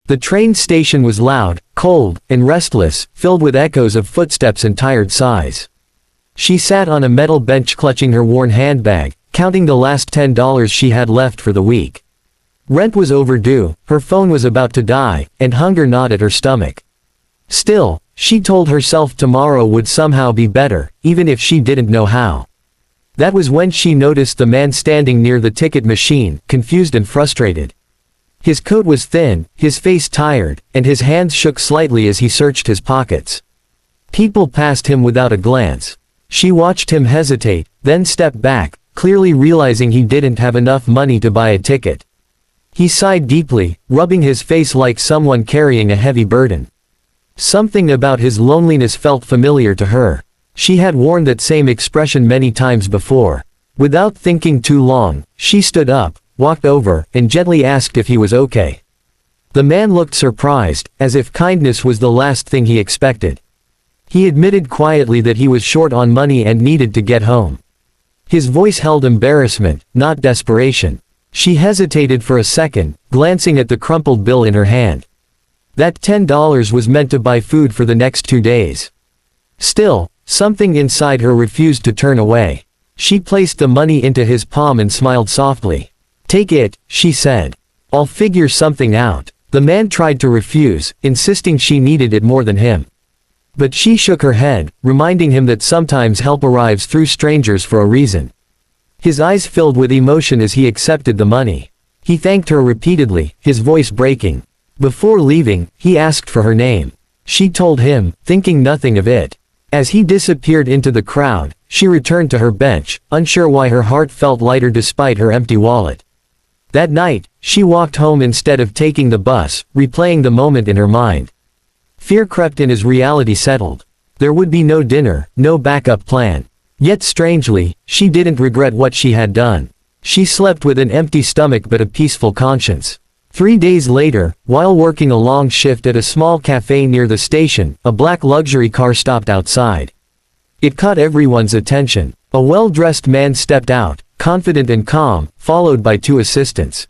The train station was loud, cold, and restless, filled with echoes of footsteps and tired sighs. She sat on a metal bench clutching her worn handbag, counting the last $10 she had left for the week. Rent was overdue, her phone was about to die, and hunger gnawed at her stomach. Still, she told herself tomorrow would somehow be better, even if she didn't know how. That was when she noticed the man standing near the ticket machine, confused and frustrated. His coat was thin, his face tired, and his hands shook slightly as he searched his pockets. People passed him without a glance. She watched him hesitate, then step back, clearly realizing he didn't have enough money to buy a ticket. He sighed deeply, rubbing his face like someone carrying a heavy burden. Something about his loneliness felt familiar to her. She had worn that same expression many times before. Without thinking too long, she stood up, walked over, and gently asked if he was okay. The man looked surprised, as if kindness was the last thing he expected. He admitted quietly that he was short on money and needed to get home. His voice held embarrassment, not desperation. She hesitated for a second, glancing at the crumpled bill in her hand. That $10 was meant to buy food for the next 2 days. Still, something inside her refused to turn away. She placed the money into his palm and smiled softly. "Take it," she said. "I'll figure something out." The man tried to refuse, insisting she needed it more than him. But she shook her head, reminding him that sometimes help arrives through strangers for a reason. His eyes filled with emotion as he accepted the money. He thanked her repeatedly, his voice breaking. Before leaving, he asked for her name. She told him, thinking nothing of it. As he disappeared into the crowd, she returned to her bench, unsure why her heart felt lighter despite her empty wallet. That night, she walked home instead of taking the bus, replaying the moment in her mind. Fear crept in as reality settled. There would be no dinner, no backup plan. Yet strangely, she didn't regret what she had done. She slept with an empty stomach but a peaceful conscience. 3 days later, while working a long shift at a small cafe near the station, a black luxury car stopped outside. It caught everyone's attention. A well-dressed man stepped out, confident and calm, followed by 2 assistants.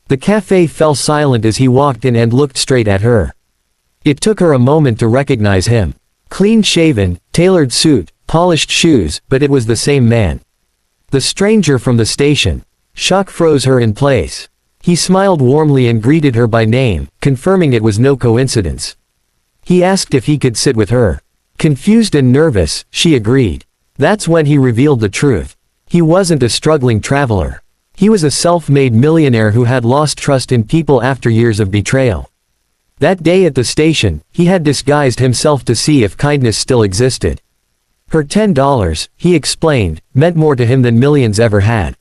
The cafe fell silent as he walked in and looked straight at her. It took her a moment to recognize him. Clean-shaven, tailored suit, polished shoes, but it was the same man. The stranger from the station. Shock froze her in place. He smiled warmly and greeted her by name, confirming it was no coincidence. He asked if he could sit with her. Confused and nervous, she agreed. That's when he revealed the truth. He wasn't a struggling traveler. He was a self-made millionaire who had lost trust in people after years of betrayal. That day at the station, he had disguised himself to see if kindness still existed. Her $10, he explained, meant more to him than millions ever had.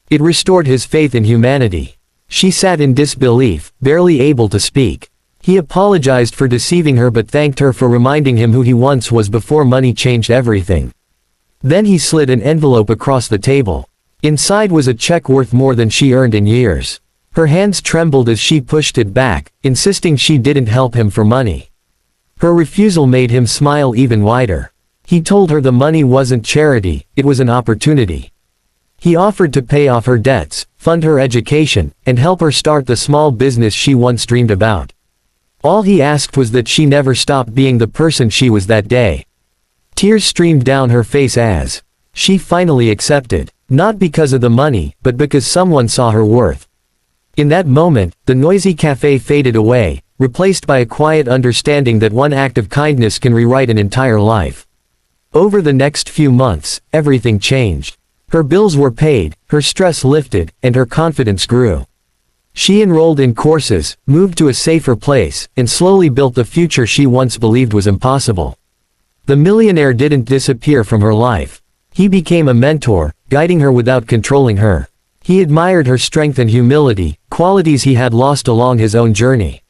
It restored his faith in humanity. She sat in disbelief, barely able to speak. He apologized for deceiving her but thanked her for reminding him who he once was before money changed everything. Then he slid an envelope across the table. Inside was a check worth more than she earned in years. Her hands trembled as she pushed it back, insisting she didn't help him for money. Her refusal made him smile even wider. He told her the money wasn't charity, it was an opportunity. He offered to pay off her debts, fund her education, and help her start the small business she once dreamed about. All he asked was that she never stop being the person she was that day. Tears streamed down her face as she finally accepted, not because of the money, but because someone saw her worth. In that moment, the noisy cafe faded away, replaced by a quiet understanding that one act of kindness can rewrite an entire life. Over the next few months, everything changed. Her bills were paid, her stress lifted, and her confidence grew. She enrolled in courses, moved to a safer place, and slowly built the future she once believed was impossible. The millionaire didn't disappear from her life. He became a mentor, guiding her without controlling her. He admired her strength and humility, qualities he had lost along his own journey.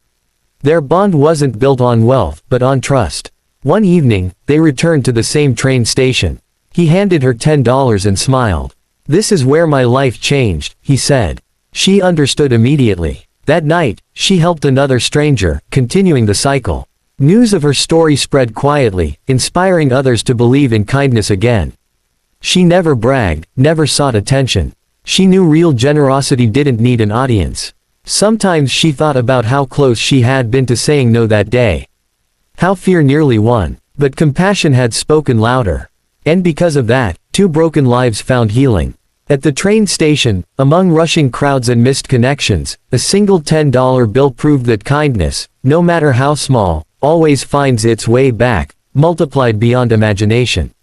Their bond wasn't built on wealth, but on trust. One evening, they returned to the same train station. He handed her $10 and smiled. "This is where my life changed," he said. She understood immediately. That night, she helped another stranger, continuing the cycle. News of her story spread quietly, inspiring others to believe in kindness again. She never bragged, never sought attention. She knew real generosity didn't need an audience. Sometimes she thought about how close she had been to saying no that day. How fear nearly won. But compassion had spoken louder. And because of that, 2 broken lives found healing. At the train station, among rushing crowds and missed connections, a single $10 bill proved that kindness, no matter how small, always finds its way back, multiplied beyond imagination.